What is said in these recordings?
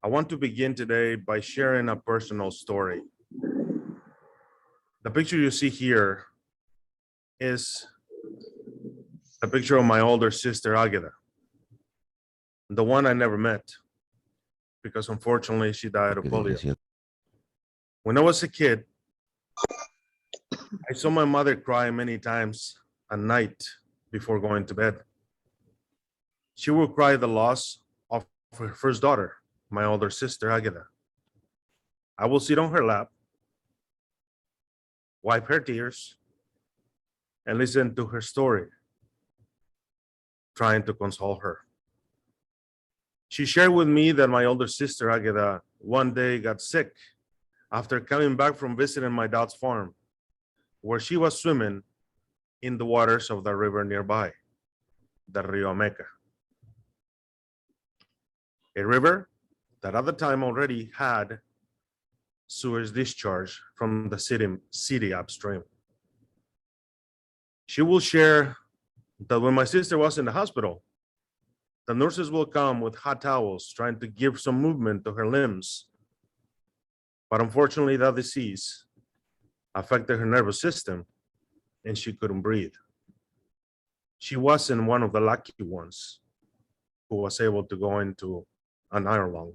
I want to begin today by sharing a personal story. The picture you see here is a picture of my older sister, Agueda, the one I never met because unfortunately she died of polio. When I was a kid, I saw my mother cry many times at night before going to bed. She would cry the loss of her first daughter, my older sister, Agueda. I will sit on her lap, wipe her tears, and listen to her story, trying to console her. She shared with me that my older sister, Agueda, one day got sick after coming back from visiting my dad's farm, where she was swimming in the waters of the river nearby, the Rio Ameca. A river that at the time already had sewage discharge from the city upstream. She will share that when my sister was in the hospital, the nurses will come with hot towels trying to give some movement to her limbs. But unfortunately, that disease affected her nervous system and she couldn't breathe. She wasn't one of the lucky ones who was able to go into an iron lung.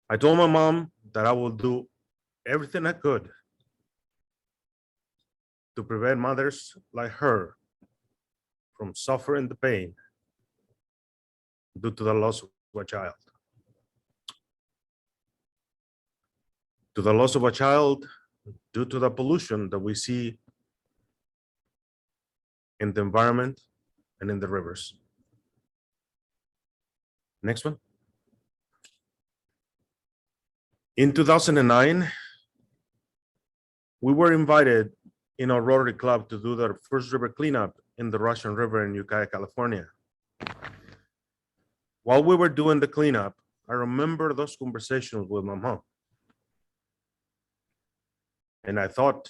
I told my mom that I would do everything I could to prevent mothers like her from suffering the pain due to the loss of a child. To the loss of a child due to the pollution that we see in the environment and in the rivers. Next one. In 2009, we were invited in our Rotary Club to do the first river cleanup in the Russian River in Ukiah, California. While we were doing the cleanup, I remember those conversations with my mom. And I thought,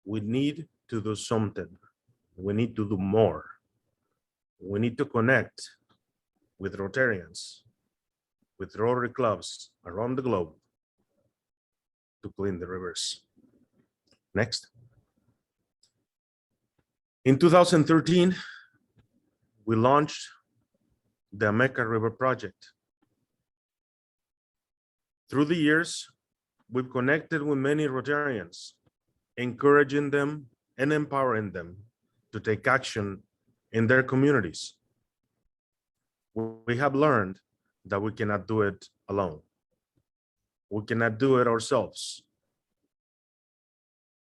we need to do something. We need to do more. We need to connect with Rotarians, with Rotary clubs around the globe to clean the rivers. Next. In 2013, we launched the Ameca River Project. Through the years, we've connected with many Rotarians, encouraging them and empowering them to take action in their communities. We have learned that we cannot do it alone. We cannot do it ourselves.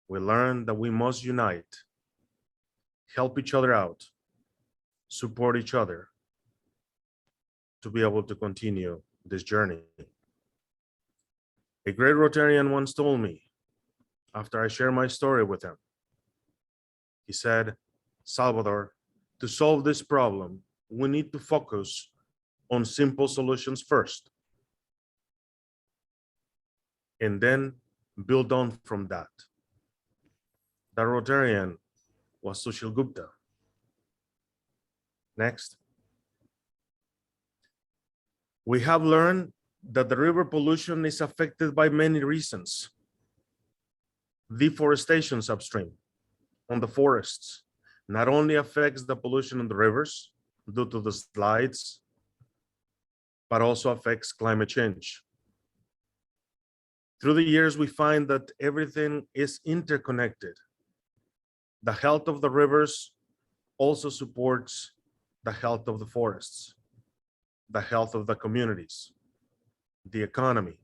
We learned that we must unite, help each other out, support each other to be able to continue this journey. A great Rotarian once told me, after I shared my story with him, he said, Salvador, to solve this problem, we need to focus on simple solutions first, and then build on from that. The Rotarian was Sushil Gupta. Next. We have learned that the river pollution is affected by many reasons. Deforestation upstream on the forests not only affects the pollution in the rivers due to the slides, but also affects climate change. Through the years, we find that everything is interconnected. The health of the rivers also supports the health of the forests, the health of the communities, the economy,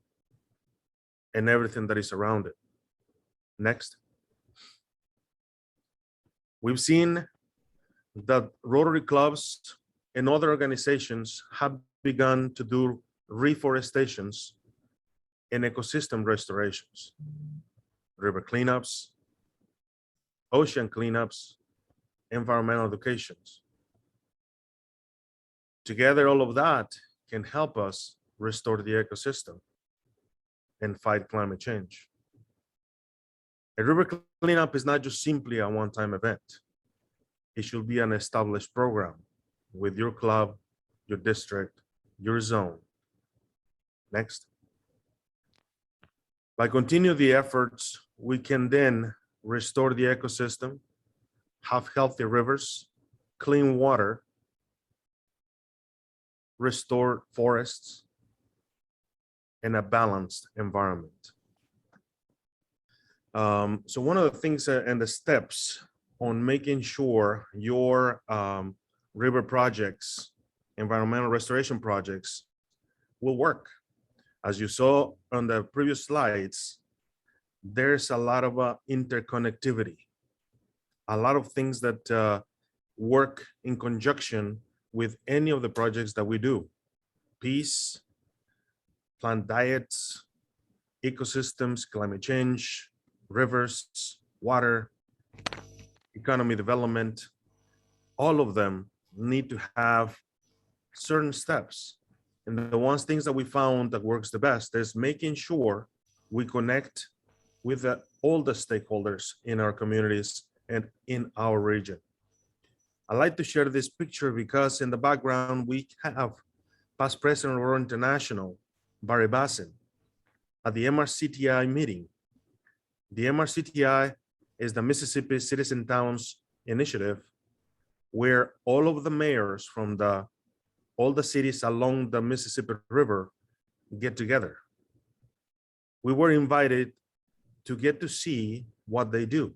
and everything that is around it. Next. We've seen that Rotary clubs and other organizations have begun to do reforestations and ecosystem restorations, river cleanups, ocean cleanups, environmental educations. Together, all of that can help us restore the ecosystem and fight climate change. A river cleanup is not just simply a one-time event. It should be an established program with your club, your district, your zone. Next. By continue the efforts, we can then restore the ecosystem, have healthy rivers, clean water, restore forests, and a balanced environment. So one of the things and the steps on making sure your river projects, environmental restoration projects will work. As you saw on the previous slides, there's a lot of interconnectivity, a lot of things that work in conjunction with any of the projects that we do. Peace, plant diets, ecosystems, climate change, rivers, water, economy development, all of them need to have certain steps. And the things that we found that works the best is making sure we connect with all the stakeholders in our communities and in our region. I like to share this picture because in the background, we have past president of Aurora International, Barry Bassin, at the MRCTI meeting. The MRCTI is the Mississippi Citizen Towns Initiative, where all of the mayors from all the cities along the Mississippi River get together. We were invited to get to see what they do,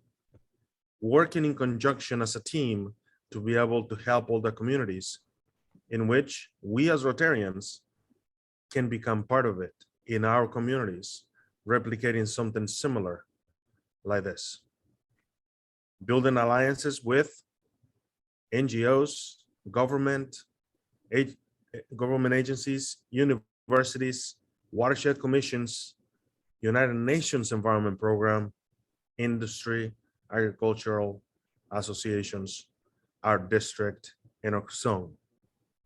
working in conjunction as a team to be able to help all the communities in which we as Rotarians can become part of it in our communities, replicating something similar like this. Building alliances with NGOs, government agencies, universities, watershed commissions, United Nations Environment Program, industry, agricultural associations, our district, and our zone.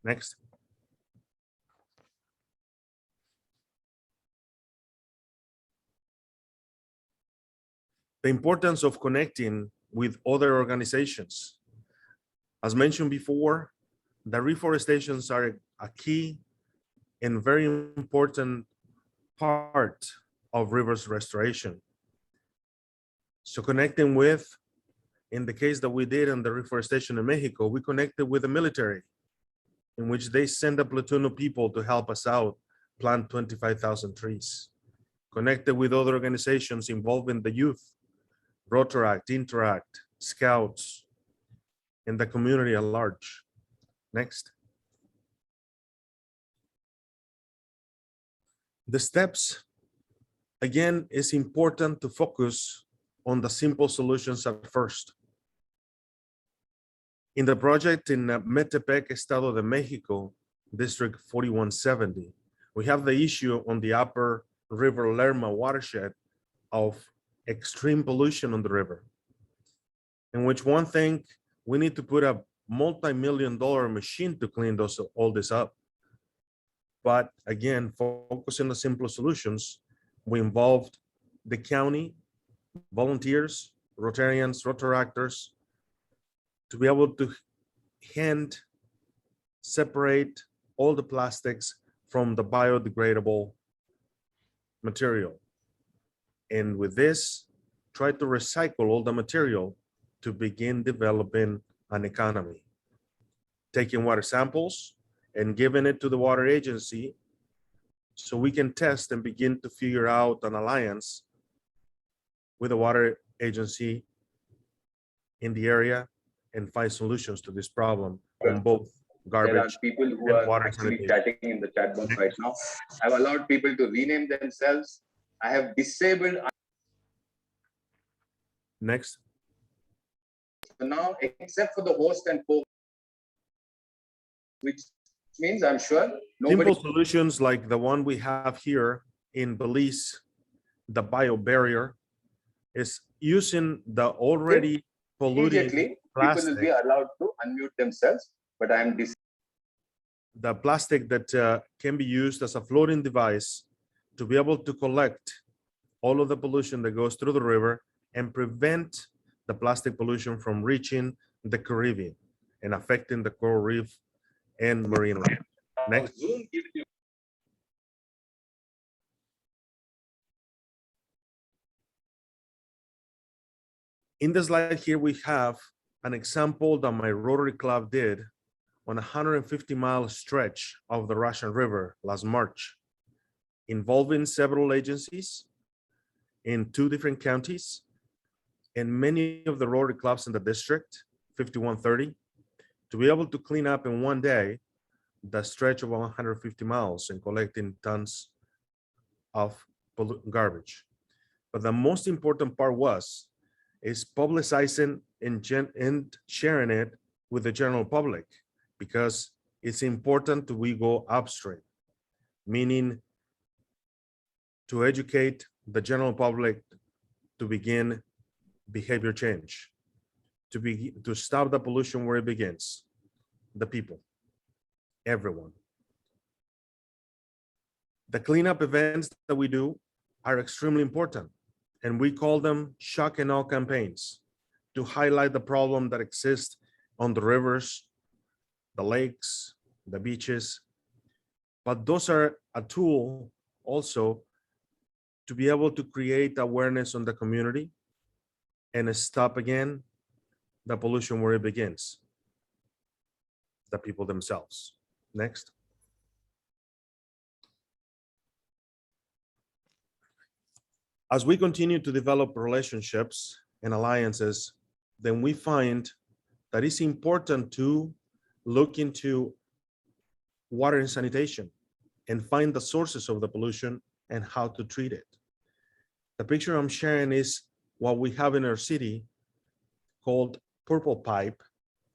Next. The importance of connecting with other organizations. As mentioned before, the reforestations are a key and very important part of rivers restoration. So connecting with, in the case that we did on the reforestation in Mexico, we connected with the military, in which they send a platoon of people to help us out, plant 25,000 trees. Connected with other organizations involving the youth, Rotaract, Interact, Scouts, and the community at large. Next. The steps, again, is important to focus on the simple solutions at first. In the project in Metepec, Estado de Mexico, District 4170, we have the issue on the upper River Lerma watershed of extreme pollution on the river, in which one thing, we need to put a multi-million-dollar machine to clean all this up. But again, focusing on simple solutions, we involved the county, volunteers, Rotarians, Rotaractors, to be able to separate all the plastics from the biodegradable material. And with this, try to recycle all the material to begin developing an economy. Taking water samples and giving it to the water agency so we can test and begin to figure out an alliance with the water agency in the area and find solutions to this problem on both garbage. There are people who are actually chatting in the chat box right now. I've allowed people to rename themselves. I have disabled. Next. So now, except for the host and co, which means I'm sure nobody. Simple solutions like the one we have here in Belize, the bio barrier, is using the already polluting plastic. People will be allowed to unmute themselves, but I am the plastic that can be used as a floating device to be able to collect all of the pollution that goes through the river and prevent the plastic pollution from reaching the Caribbean and affecting the coral reef and marine life. Next. Zoom gives you. In the slide here, we have an example that my Rotary Club did on a 150-mile stretch of the Russian River last March, involving several agencies in 2 different counties and many of the Rotary clubs in the district, 5130, to be able to clean up in one day the stretch of 150 miles and collecting tons of garbage. But the most important part is publicizing and sharing it with the general public, because it's important we go upstream, meaning to educate the general public to begin behavior change, to stop the pollution where it begins, the people, everyone. The cleanup events that we do are extremely important, and we call them shock and awe campaigns to highlight the problem that exists on the rivers, the lakes, the beaches. But those are a tool also to be able to create awareness on the community and stop again the pollution where it begins, the people themselves. Next. As we continue to develop relationships and alliances, then we find that it's important to look into water and sanitation and find the sources of the pollution and how to treat it. The picture I'm sharing is what we have in our city called Purple Pipe,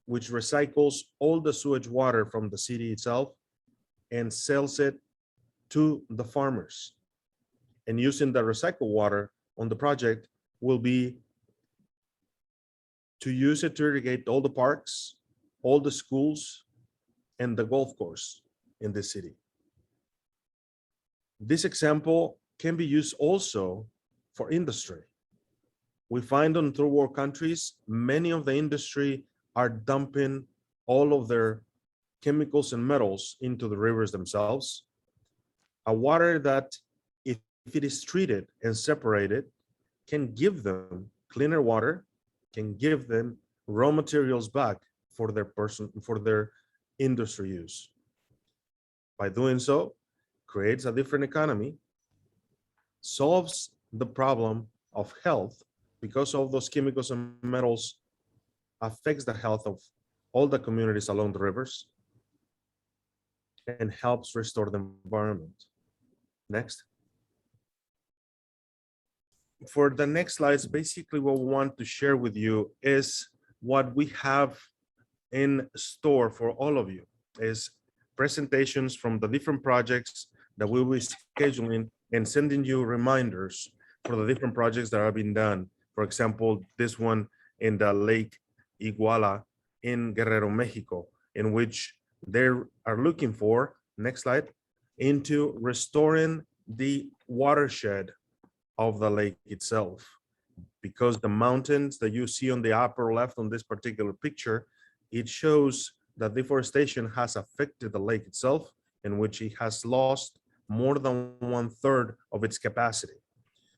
which recycles all the sewage water from the city itself and sells it to the farmers. And using the recycled water on the project will be to use it to irrigate all the parks, all the schools, and the golf course in the city. This example can be used also for industry. We find in third world countries, many of the industry are dumping all of their chemicals and metals into the rivers themselves. A water that, if it is treated and separated, can give them cleaner water, can give them raw materials back for their industry use. By doing so, creates a different economy, solves the problem of health, because all those chemicals and metals affects the health of all the communities along the rivers, and helps restore the environment. Next. For the next slides, basically what we want to share with you is what we have in store for all of you, is presentations from the different projects that we will be scheduling and sending you reminders for the different projects that have been done. For example, this one in the Lake Iguala in Guerrero, Mexico, in which they are looking for, next slide, into restoring the watershed of the lake itself, because the mountains that you see on the upper left on this particular picture, it shows that deforestation has affected the lake itself, in which it has lost more than 1/3 of its capacity.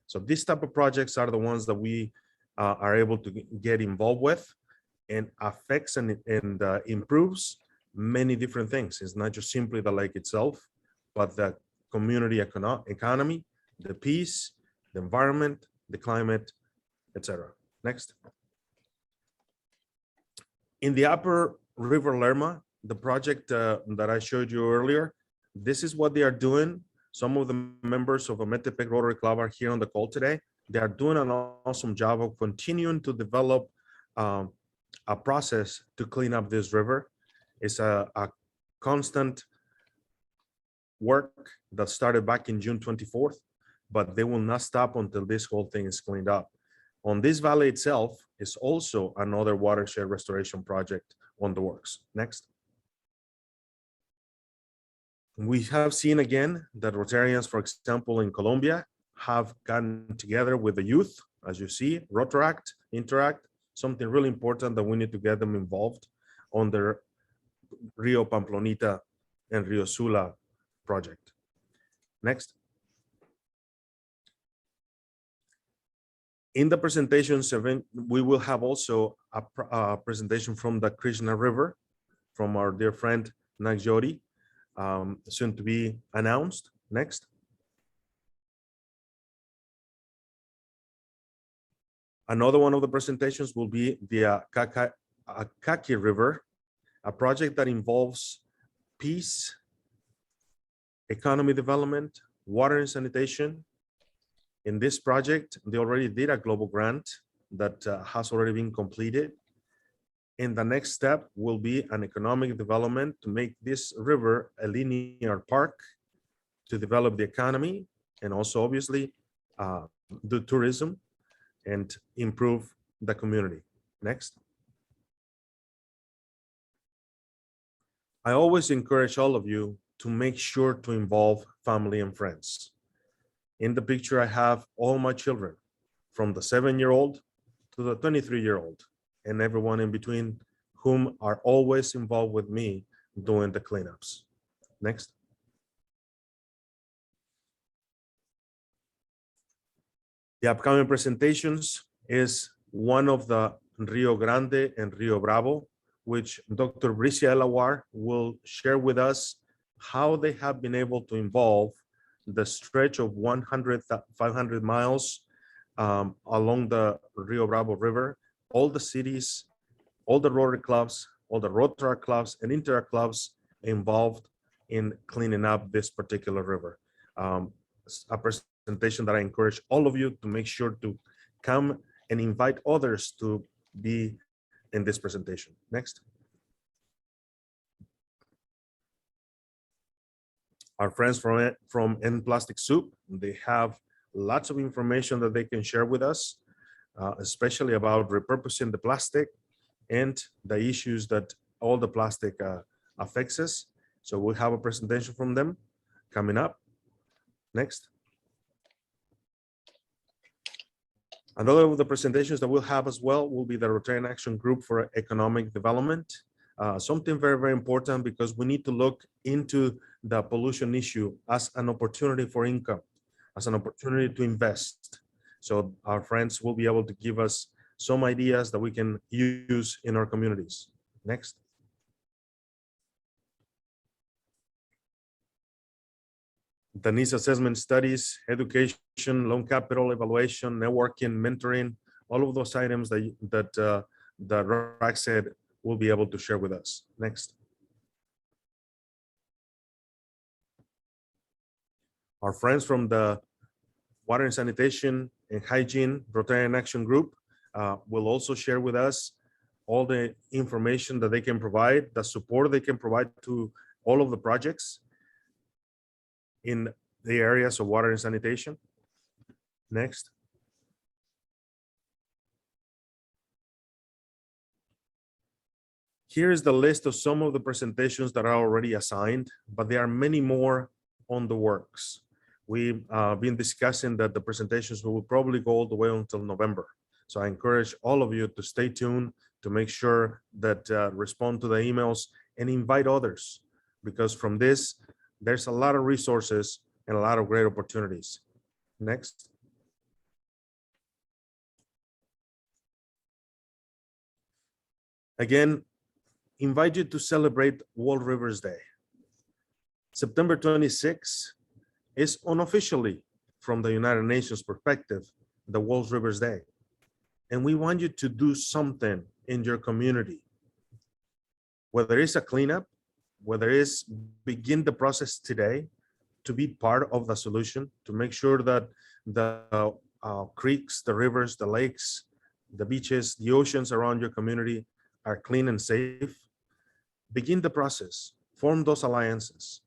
So these type of projects are the ones that we are able to get involved with, and affects and improves many different things. It's not just simply the lake itself, but the community economy, the peace, the environment, the climate, etc. Next. In the upper River Lerma, the project that I showed you earlier, this is what they are doing. Some of the members of Ametepec Rotary Club are here on the call today. They are doing an awesome job of continuing to develop a process to clean up this river. It's a constant work that started back in June 24th, but they will not stop until this whole thing is cleaned up. On this valley itself is also another watershed restoration project on the works. Next. We have seen again that Rotarians, for example, in Colombia, have gotten together with the youth, as you see, Rotaract, Interact, something really important that we need to get them involved on their Rio Pamplonita and Rio Sula project. Next. In the presentations event, we will have also a presentation from the Krishna River from our dear friend Nagjori, soon to be announced. Next. Another one of the presentations will be the Akaki River, a project that involves peace, economy development, water and sanitation. In this project, they already did a global grant that has already been completed. And the next step will be an economic development to make this river a linear park to develop the economy and also obviously do tourism and improve the community. Next. I always encourage all of you to make sure to involve family and friends. In the picture, I have all my children from the 7-year-old to the 23-year-old and everyone in between, whom are always involved with me doing the cleanups. Next. The upcoming presentations is one of the Rio Grande and Rio Bravo, which Dr. Bricia Elawar will share with us how they have been able to involve the stretch of 500 miles along the Rio Bravo River, all the cities, all the Rotary clubs, all the Rotary clubs and Inter clubs involved in cleaning up this particular river. A presentation that I encourage all of you to make sure to come and invite others to be in this presentation. Next. Our friends from End Plastic Soup, they have lots of information that they can share with us, especially about repurposing the plastic and the issues that all the plastic affects us. So we'll have a presentation from them coming up. Next. Another of the presentations that we'll have as well will be the Rotarian Action Group for Economic Development. Something very, very important because we need to look into the pollution issue as an opportunity for income, as an opportunity to invest. So our friends will be able to give us some ideas that we can use in our communities. Next. The needs assessment studies, education, loan capital evaluation, networking, mentoring, all of those items that RACSED will be able to share with us. Next. Our friends from the Water and Sanitation and Hygiene Rotarian Action Group will also share with us all the information that they can provide, the support they can provide to all of the projects in the areas of water and sanitation. Next. Here is the list of some of the presentations that are already assigned, but there are many more on the works. We've been discussing that the presentations will probably go all the way until November. So I encourage all of you to stay tuned to make sure that respond to the emails and invite others, because from this, there's a lot of resources and a lot of great opportunities. Next. Again, invite you to celebrate World Rivers Day. September 26 is unofficially, from the United Nations perspective, the World Rivers Day. And we want you to do something in your community, whether it's a cleanup, whether it's begin the process today to be part of the solution, to make sure that the creeks, the rivers, the lakes, the beaches, the oceans around your community are clean and safe. Begin the process, form those alliances,